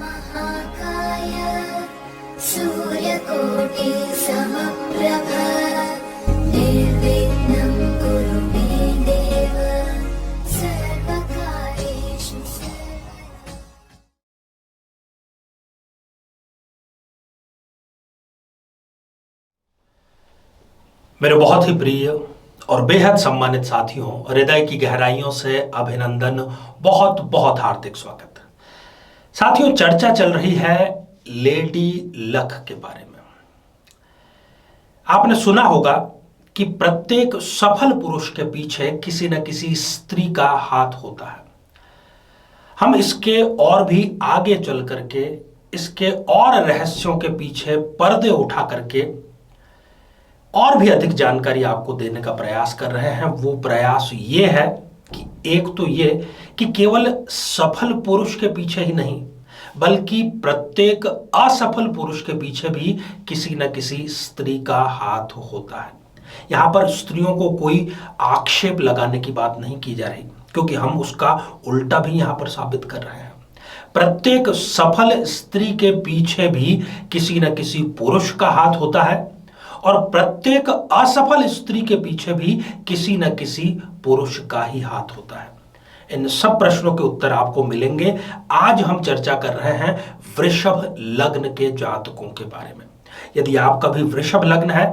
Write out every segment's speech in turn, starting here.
महाकाय सूर्यकोटि समप्रभ निर्विघ्नं कुरु मे देव सर्वकार्येषु सर्वदा। मेरे बहुत ही प्रिय और बेहद सम्मानित साथियों, हृदय की गहराइयों से अभिनंदन, बहुत बहुत हार्दिक स्वागत। साथियों, चर्चा चल रही है लेडी लक के बारे में। आपने सुना होगा कि प्रत्येक सफल पुरुष के पीछे किसी न किसी स्त्री का हाथ होता है। हम इसके और भी आगे चल करके इसके और रहस्यों के पीछे पर्दे उठा करके और भी अधिक जानकारी आपको देने का प्रयास कर रहे हैं। वो प्रयास ये है कि एक तो ये कि केवल सफल पुरुष के पीछे ही नहीं, बल्कि प्रत्येक असफल पुरुष के पीछे भी किसी न किसी स्त्री का हाथ होता है। यहां पर स्त्रियों को कोई आक्षेप लगाने की बात नहीं की जा रही, क्योंकि हम उसका उल्टा भी यहां पर साबित कर रहे हैं। प्रत्येक सफल स्त्री के पीछे भी किसी न किसी पुरुष का हाथ होता है और प्रत्येक असफल स्त्री के पीछे भी किसी न किसी पुरुष का ही हाथ होता है। इन सब प्रश्नों के उत्तर आपको मिलेंगे। आज हम चर्चा कर रहे हैं वृषभ लग्न के जातकों के बारे में। यदि आपका भी वृषभ लग्न है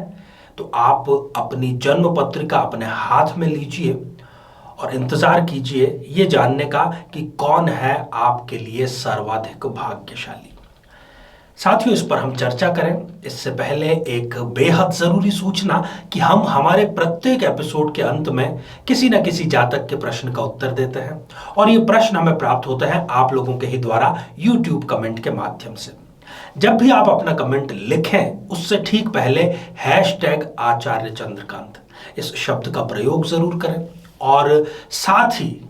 तो आप अपनी जन्म पत्रिका अपने हाथ में लीजिए और इंतजार कीजिए ये जानने का कि कौन है आपके लिए सर्वाधिक भाग्यशाली। साथियों, इस पर हम चर्चा करें इससे पहले एक बेहद जरूरी सूचना कि हम हमारे प्रत्येक एपिसोड के अंत में किसी न किसी जातक के प्रश्न का उत्तर देते हैं और ये प्रश्न हमें प्राप्त होते हैं आप लोगों के ही द्वारा YouTube कमेंट के माध्यम से। जब भी आप अपना कमेंट लिखें उससे ठीक पहले #आचार्य चंद्रकांत इस शब्द का प्रयोग जरूर करें और साथ ही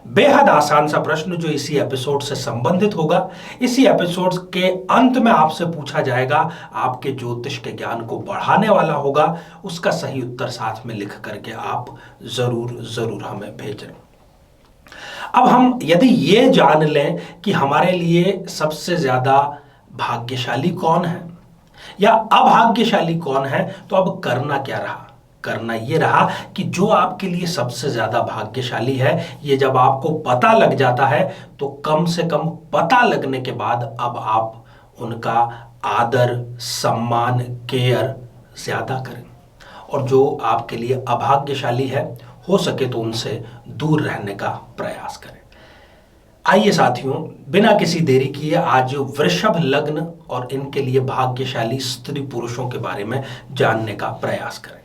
बेहद आसान सा प्रश्न जो इसी एपिसोड से संबंधित होगा, इसी एपिसोड के अंत में आपसे पूछा जाएगा, आपके ज्योतिष के ज्ञान को बढ़ाने वाला होगा। उसका सही उत्तर साथ में लिख करके आप जरूर हमें भेजें। अब हम यदि ये जान लें कि हमारे लिए सबसे ज्यादा भाग्यशाली कौन है या अभाग्यशाली कौन है, तो अब करना क्या रहा? करना ये रहा कि जो आपके लिए सबसे ज्यादा भाग्यशाली है, ये जब आपको पता लग जाता है तो कम से कम पता लगने के बाद अब आप उनका आदर, सम्मान, केयर ज्यादा करें और जो आपके लिए अभाग्यशाली है हो सके तो उनसे दूर रहने का प्रयास करें। आइए साथियों, बिना किसी देरी किए आज वृषभ लग्न और इनके लिए भाग्यशाली स्त्री पुरुषों के बारे में जानने का प्रयास करें।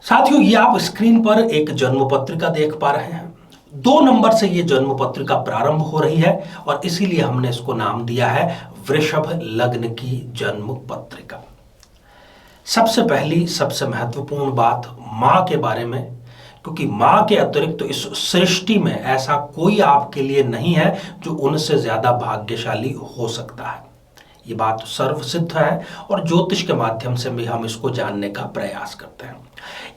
साथियों, ये आप स्क्रीन पर एक जन्म पत्रिका देख पा रहे हैं। 2 नंबर से ये जन्म पत्रिका प्रारंभ हो रही है और इसीलिए हमने इसको नाम दिया है वृषभ लग्न की जन्म पत्रिका। सबसे पहली सबसे महत्वपूर्ण बात मां के बारे में, क्योंकि मां के अतिरिक्त तो इस सृष्टि में ऐसा कोई आपके लिए नहीं है जो उनसे ज्यादा भाग्यशाली हो सकता है। ये बात सर्व सिद्ध है और ज्योतिष के माध्यम से भी हम इसको जानने का प्रयास करते हैं।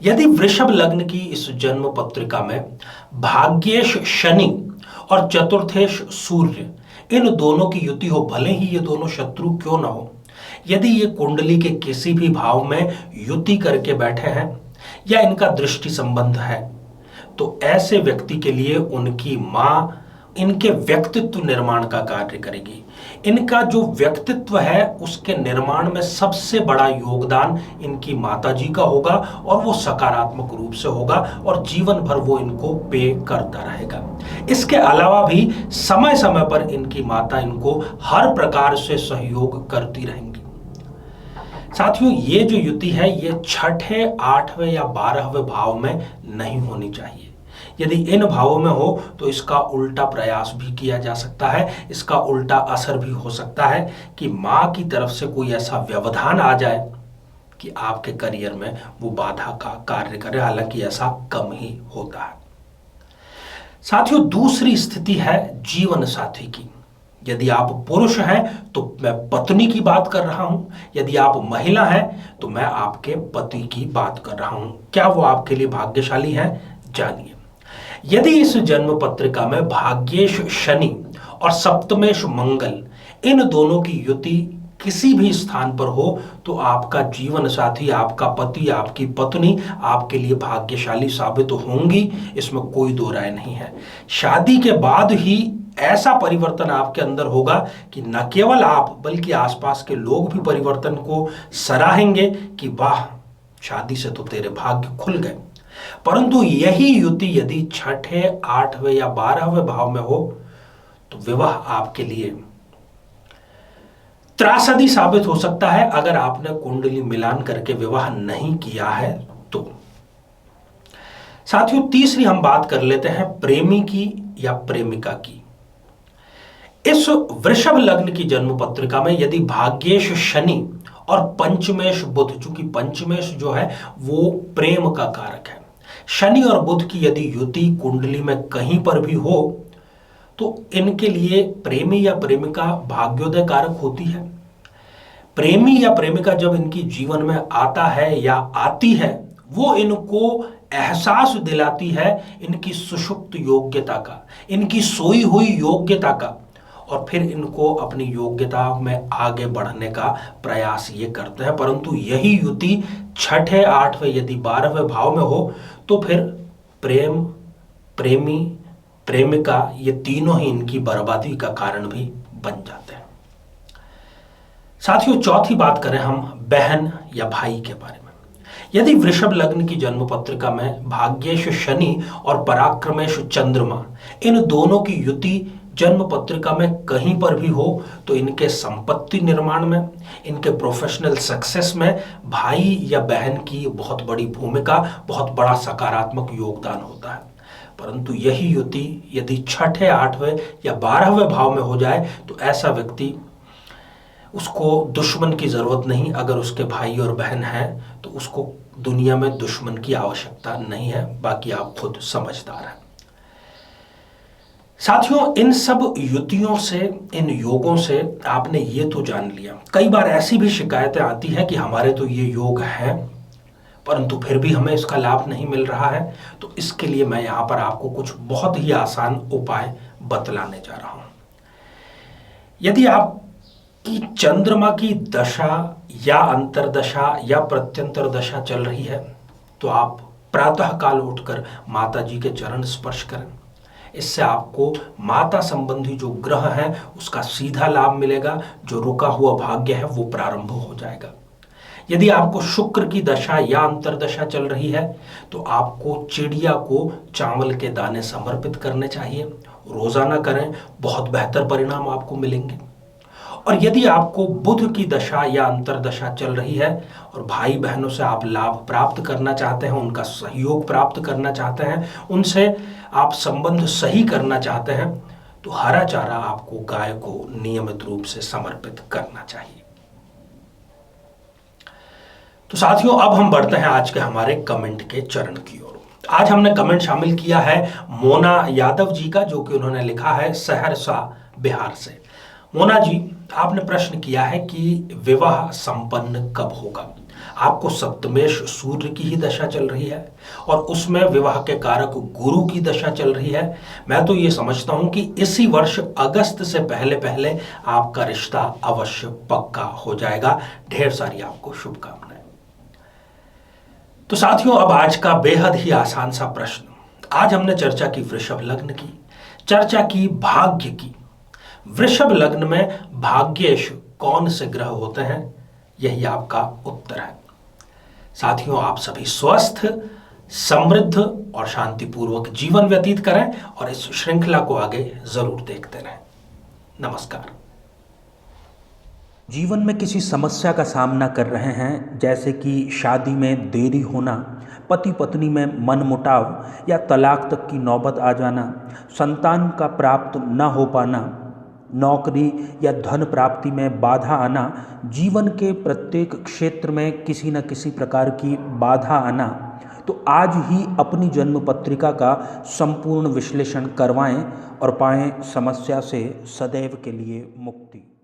यदि वृषभ लग्न की इस जन्म पत्रिका में भाग्येश शनि और चतुर्थेश सूर्य, इन दोनों की युति हो, भले ही ये दोनों शत्रु क्यों ना हो, यदि ये कुंडली के किसी भी भाव में युति करके बैठे हैं या इनका दृष्टि संबंध है, तो ऐसे व्यक्ति के लिए उनकी मां इनके व्यक्तित्व निर्माण का कार्य करेगी। इनका जो व्यक्तित्व है उसके निर्माण में सबसे बड़ा योगदान इनकी माताजी का होगा और वो सकारात्मक रूप से होगा और जीवन भर वो इनको पे करता रहेगा। इसके अलावा भी समय समय पर इनकी माता इनको हर प्रकार से सहयोग करती रहेंगी। साथियों, ये जो युति है ये 6ठे, 8वें या 12वें भाव में नहीं होनी चाहिए। यदि इन भावों में हो तो इसका उल्टा प्रयास भी किया जा सकता है, इसका उल्टा असर भी हो सकता है कि मां की तरफ से कोई ऐसा व्यवधान आ जाए कि आपके करियर में वो बाधा का कार्य करे, हालांकि ऐसा कम ही होता है। साथियों, दूसरी स्थिति है जीवन साथी की। यदि आप पुरुष हैं तो मैं पत्नी की बात कर रहा हूं, यदि आप महिला हैं तो मैं आपके पति की बात कर रहा हूं। क्या वो आपके लिए भाग्यशाली हैं? जानिए। यदि इस जन्म पत्रिका में भाग्येश शनि और सप्तमेश मंगल, इन दोनों की युति किसी भी स्थान पर हो तो आपका जीवन साथी, आपका पति, आपकी पत्नी आपके लिए भाग्यशाली साबित होंगी, इसमें कोई दो राय नहीं है। शादी के बाद ही ऐसा परिवर्तन आपके अंदर होगा कि न केवल आप बल्कि आसपास के लोग भी परिवर्तन को सराहेंगे कि वाह, शादी से तो तेरे भाग्य खुल गए। परंतु यही युति यदि छठे, आठवें या 12वें भाव में हो तो विवाह आपके लिए त्रासदी साबित हो सकता है अगर आपने कुंडली मिलान करके विवाह नहीं किया है तो। साथियों, तीसरी हम बात कर लेते हैं प्रेमी की या प्रेमिका की। इस वृषभ लग्न की जन्म पत्रिका में यदि भाग्येश शनि और पंचमेश बुध, चूंकि पंचमेश जो है वो प्रेम का कारक है, शनि और बुध की यदि युति कुंडली में कहीं पर भी हो तो इनके लिए प्रेमी या प्रेमिका भाग्योदय कारक होती है। प्रेमी या प्रेमिका जब इनकी जीवन में आता है या आती है, वो इनको एहसास दिलाती है इनकी सुषुप्त योग्यता का, इनकी सोई हुई योग्यता का, और फिर इनको अपनी योग्यता में आगे बढ़ने का प्रयास ये करते हैं। परंतु यही युति छठे, आठवें यदि 12वें भाव में हो तो फिर प्रेम, प्रेमी, प्रेमिका, ये तीनों ही इनकी बर्बादी का कारण भी बन जाते हैं। साथियों, चौथी बात करें हम बहन या भाई के बारे में। यदि वृषभ लग्न की जन्म पत्रिका में भाग्येश शनि और पराक्रमेश चंद्रमा, इन दोनों की युति जन्म पत्रिका में कहीं पर भी हो तो इनके संपत्ति निर्माण में, इनके प्रोफेशनल सक्सेस में भाई या बहन की बहुत बड़ी भूमिका, बहुत बड़ा सकारात्मक योगदान होता है। परंतु यही युति यदि छठे, आठवें या 12वें भाव में हो जाए तो ऐसा व्यक्ति, उसको दुश्मन की जरूरत नहीं। अगर उसके भाई और बहन हैं तो उसको दुनिया में दुश्मन की आवश्यकता नहीं है। बाकी आप खुद समझदार हैं। साथियों, इन सब युतियों से, इन योगों से आपने ये तो जान लिया। कई बार ऐसी भी शिकायतें आती हैं कि हमारे तो ये योग हैं परंतु फिर भी हमें इसका लाभ नहीं मिल रहा है। तो इसके लिए मैं यहाँ पर आपको कुछ बहुत ही आसान उपाय बतलाने जा रहा हूँ। यदि आपकी चंद्रमा की दशा या अंतर्दशा या प्रत्यंतर दशा चल रही है तो आप प्रातः काल उठकर माता जी के चरण स्पर्श करें। इससे आपको माता संबंधी जो ग्रह है उसका सीधा लाभ मिलेगा, जो रुका हुआ भाग्य है वो प्रारंभ हो जाएगा। यदि आपको शुक्र की दशा या अंतर्दशा चल रही है तो आपको चिड़िया को चावल के दाने समर्पित करने चाहिए, रोजाना करें, बहुत बेहतर परिणाम आपको मिलेंगे। और यदि आपको बुध की दशा या अंतर्दशा चल रही है और भाई बहनों से आप लाभ प्राप्त करना चाहते हैं, उनका सहयोग प्राप्त करना चाहते हैं, उनसे आप संबंध सही करना चाहते हैं, तो हरा चारा आपको गाय को नियमित रूप से समर्पित करना चाहिए। तो साथियों, अब हम बढ़ते हैं आज के हमारे कमेंट के चरण की ओर। आज हमने कमेंट शामिल किया है मोना यादव जी का, जो कि उन्होंने लिखा है सहरसा बिहार से। मोना जी, आपने प्रश्न किया है कि विवाह संपन्न कब होगा। आपको सप्तमेश सूर्य की ही दशा चल रही है और उसमें विवाह के कारक गुरु की दशा चल रही है। मैं तो ये समझता हूं कि इसी वर्ष अगस्त से पहले पहले आपका रिश्ता अवश्य पक्का हो जाएगा। ढेर सारी आपको शुभकामनाएं। तो साथियों, अब आज का बेहद ही आसान सा प्रश्न। आज हमने चर्चा की वृषभ लग्न की, चर्चा की भाग्य की। वृषभ लग्न में भाग्येश कौन से ग्रह होते हैं, यही आपका उत्तर है। साथियों, आप सभी स्वस्थ, समृद्ध और शांतिपूर्वक जीवन व्यतीत करें और इस श्रृंखला को आगे जरूर देखते रहें। नमस्कार। जीवन में किसी समस्या का सामना कर रहे हैं, जैसे कि शादी में देरी होना, पति पत्नी में मनमुटाव या तलाक तक की नौबत आ जाना, संतान का प्राप्त न हो पाना, नौकरी या धन प्राप्ति में बाधा आना, जीवन के प्रत्येक क्षेत्र में किसी न किसी प्रकार की बाधा आना, तो आज ही अपनी जन्म पत्रिका का संपूर्ण विश्लेषण करवाएं और पाएं समस्या से सदैव के लिए मुक्ति।